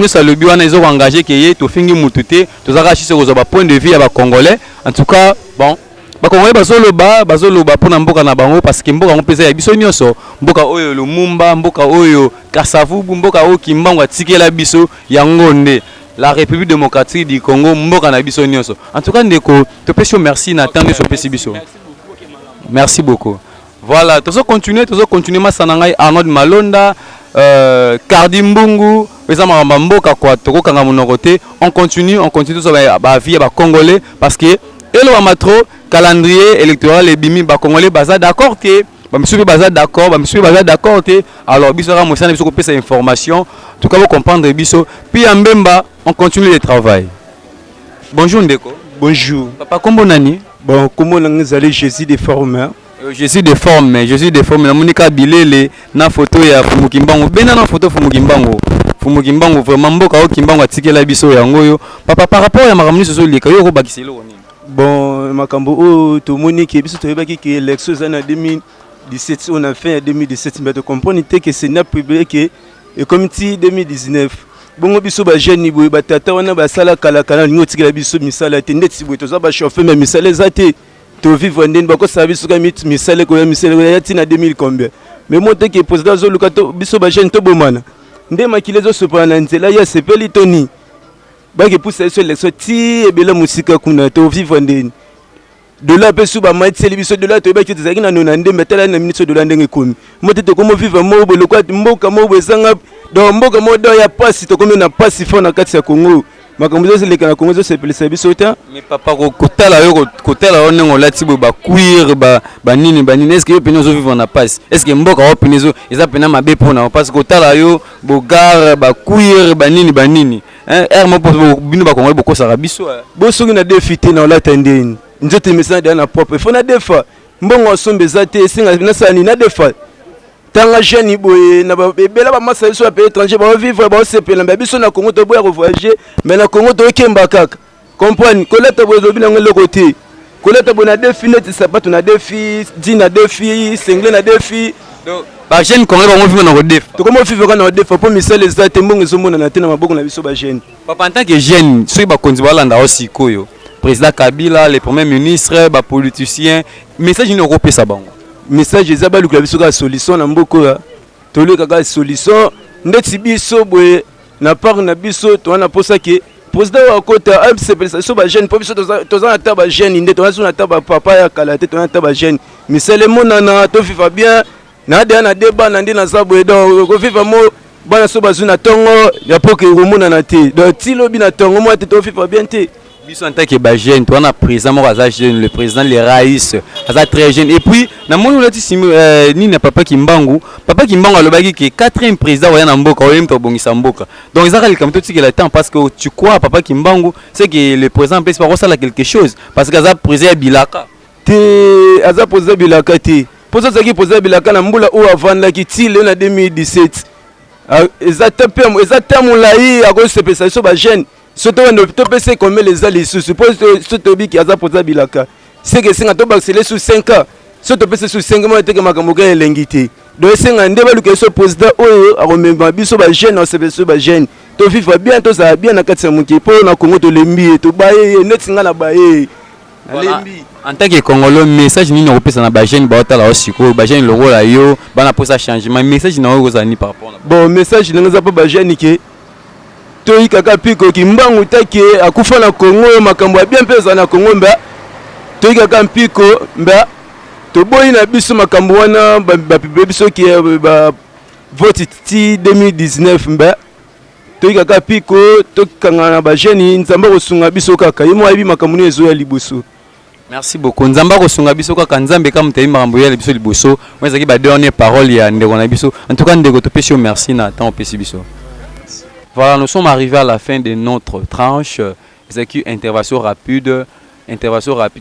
Ça le but, ils ont engagé que y fingi mutute, tous arrachis sur point de vue à Congolais. En tout cas, bon. Congolais bazoloba pour mboka na bango parce que mboka ngopeza ya biso nyonso mboka oyo Lumumba mboka oyo Kasavubu mboka oyo Kimbangu atikela biso yango nde la République démocratique du Congo mboka na biso nyonso. En tout cas ndeko to pesio merci na tande so pesi biso. Merci beaucoup. Voilà, tozo continuer masanangai Arnold Malonda Cardi Mbungu pesa mamba mboka kwa toko kanga monoko te. On continue so ba vie ba congolais parce que elo amatro calendrier électoral et bimi ba congolais baza d'accord te ba misubi baza d'accord te alors biso ra mosana biso ko pesa information en tout cas vous comprendre biso puis en Mbemba on continue le travail. Bonjour Ndeko. Bonjour. Papa kombo nani? Bon comment vous allez Jésus de forme. Jésus de forme na monika bilele na photo ya Fumukimbango bena na photo Fumukimbango vraiment mboka o Kimbango atikela biso yango yo papa par rapport ya makamni soso leka yo ko bakiselo nini. Bon makambo o to monique biso to yebaki que l'élection en 2017 on a fait en 2017 mais tu comprends que c'est n'a publié que le comité 2019 bongo biso ba jeune boy ba tata wana ba sala kala ngo tikela biso misala te ndeti boy to za ba chauffer mais misala zate to vivre ndeni bako sa biso ka misala ko ya tina 2000 combien mais moi te que président zo lukato biso ba jeune to bomana nde makile zo sopana nzela ya sepeli toni ba ke pousse sur l'élection ti ebela musika kuna to vivre ndeni de là pe suba maitseli biso de là to ba ki tezaki na nona nde metala na ministre de la ndenge komi moi te komo vivre mo bo lokwa mboka mo bo sanga do mboka mo do ya pasi to komi na pasi fona kati ya Congo makambo zo leka na Congo zo sepelisa biso ta mais papa kotala yo nengo lati bo ba cuir ba nini est-ce que yo pena zo vivre na pasi est-ce que mboka o pena zo eza pena mabe pona parce que kotala yo bo gar ba cuir ba nini mo po bino ba Congo bo kosaka biso bo soki na défité na la tendeni nzote message na propre faut na defa mbongo sombe zate singa na sani na defa tanga jeune boye na bebela ba masa so pe étranger ba vivre ba sepela ba biso na Congo to boya voyager mais na Congo to kemba kaka comprendre koleta bozo bina ngelo côté koleta bona defi net sapato na defi dina defi single na defi donc ba jeune Congo ba mo vivre na defa to comment vivre na defa pour misale zate mbongo zo mona na tena maboko na biso ba jeune papa en tant que jeune so ba konzi balanda aussi koyo président Kabila, les premiers ministres, les politiciens. Message européen ça bango. Message eza ba lukula biso ka solution na mboko ya. Tolu kaka solution ndeti biso boye na part na biso to na posa ke président wa kota absepelisa so ba jeune po biso toza na taba jeune ndé to na taba papa ya kalate to na taba jeune. Misele monana to fifa bien na de na débat na ndi na zabwe do ko fifa mo bana so bazu na tongo ya poke rumuna na te. Do tilo bi na tongo mo te to fifa bien te. Biso en tant que ba jeune, toi na président mo aza jeune, le président les Raïs, aza très jeune. Et puis na moni lati ni na papa Kimbangu alobaki que 4e président wa na mboka oyem to bongisa mboka. Donc ils ont comme tout ce qu'il a temps parce que tu crois papa Kimbangu c'est que le président peut pas ça quelque chose parce que aza président Bilaka. Te aza président Bilaka te. Pour ça qui président Bilaka na mbula ou avant la qui tile na 2017. Exactement là à cause de ça so ba jeune. Surtout on peut penser comme les alliés sous suppose surtout qui a posé Bilaka c'est que c'est un to accéléré sous 5 ans surtout penser sous 5 mois te que makamoka elengité donc c'est un débat que ce président oyo a remember biso ba jeune on se fait ba jeune to vivre bien to ça bien na katsa muki po na Congo to lembi to baye net singa na baye lembi en tant que Congolais message ni na opesa na ba jeune ba otala osiko ba jeune longo la yo bana posa changement message na ozani par rapport bon message na pas ba jeune ke toi kaka piko kimbangu take akufa na Congo makambo ya bien pesa na Congo mba toi kaka piko mba to boyi na biso makambo wana ba biso ki ba vote ti 2019 mba toi kaka piko to kanga na ba jeune nzamba kosunga biso kaka yimo abi makambo ni ezo ya liboso. Merci beaucoup. Nzamba kosunga biso kaka nzambe ka mutei makambo ya biso liboso moi zaki ba dernière parole ya ndeko na biso en tout cas ndeko to pesi merci na temps pesi biso. Voilà, nous sommes arrivés à la fin de notre tranche. C'est une intervention rapide,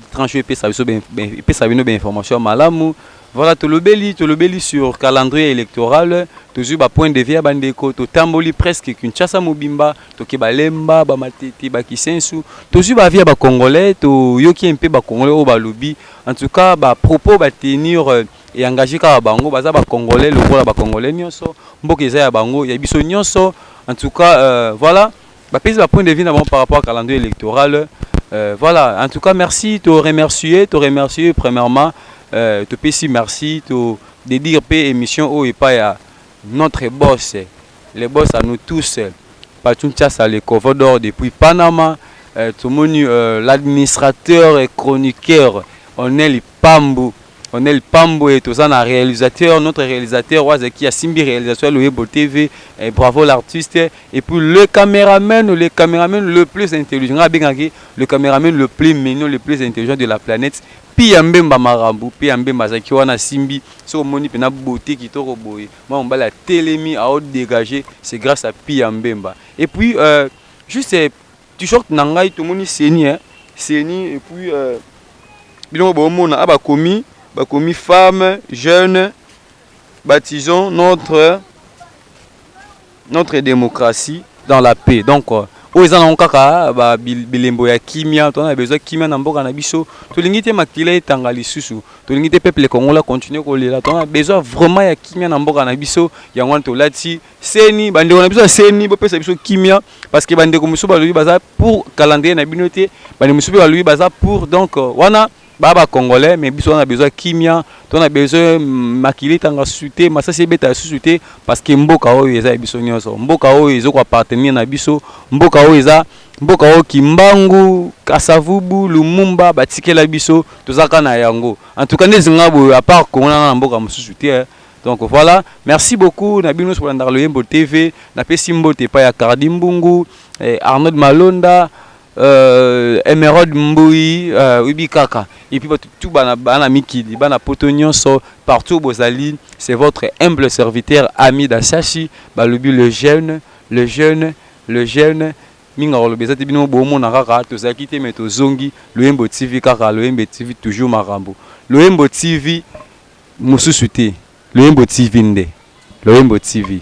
tranche et puis ça veut bien information malamu. Voilà, tout le belli sur calendrier électoral, toujours ba point de vue à bandeko, to tamboli presque Kinshasa Mobimba, to Kebalemba, ba Matete, ba Kisensu, toujours ba via ba congolais, to yoki un peu ba congolais au balobi. En tout cas, ba propos ba tenir et engager ka bango, baza ba congolais, le rôle ba congolais nyonso, mboka eza ya bango, ya biso nyonso. En tout cas, voilà, bah, point de vue par rapport au calendrier électoral. Voilà, en tout cas, merci, te remercier premièrement, te pési merci, te dédier paix émission au et pas à notre boss, les boss à nous tous, Pachunchasa le Covodor depuis Panama, tout le monde, l'administrateur et chroniqueur, on est les Pambu. On est le Pambo et tout ça, notre réalisateur, qui a Simbi réalisation, le Ebo TV, et bravo l'artiste. Et puis le caméraman le plus intelligent, le caméraman le plus mignon, le plus intelligent de la planète. Piambemba Marambu, Piambemba Zaki, on a Simbi, sur Moni Pena beauté qui t'a reboyé. Moi, on va la télémie à haut dégagé, c'est grâce à Piambemba. Et puis, juste, tu sortes Nangai, tout le monde Séni, et puis, Bilon Bomona, Abakomi. Comme femmes, jeunes, baptisons notre démocratie dans la paix. Donc, ils ont kaka ba bilembo ya kimia, on a besoin de kimia na mboka na biso. To lingite makila etanga lisusu. To lingite peuple congolais continuer ko lela. On a besoin vraiment ya kimia na mboka na biso. Ya ngwanto lati seni bande na biso seni bo pesa biso kimia parce que bande ko musu ba lui baza pour calendrier na binoté. Bande musu ba lui baza pour donc wana baba congolais mais biso on a besoin kimia, on a besoin makili tanga suté, masa c'est beta suté parce que mboka oyo eza biso nyonso. Mboka oyo ezo ko appartenir na biso, mboka oyo Kimbangu, Kasavubu, Lumumba batikela biso tozaka na yango. En tout cas nezinga bo à part ko na mboka mususuté. Donc voilà, merci beaucoup Nabino sur le Yembo TV, na pesimbo te pa ya Kardimbungu, Arnaud Malonda, Emerald Mboui, Ubikaka. Et puis tout bana Mikidi, bana Potonyon so partout Bozali, c'est votre humble serviteur ami d'Assachi, Balubi le jeune. Minga olobeza te bino bomo na kaka tozaki te mais tozongi Loyembo TV kaka Loyembo TV toujours marambo. Loyembo TV mususu te. Loyembo TV nde. Loyembo TV.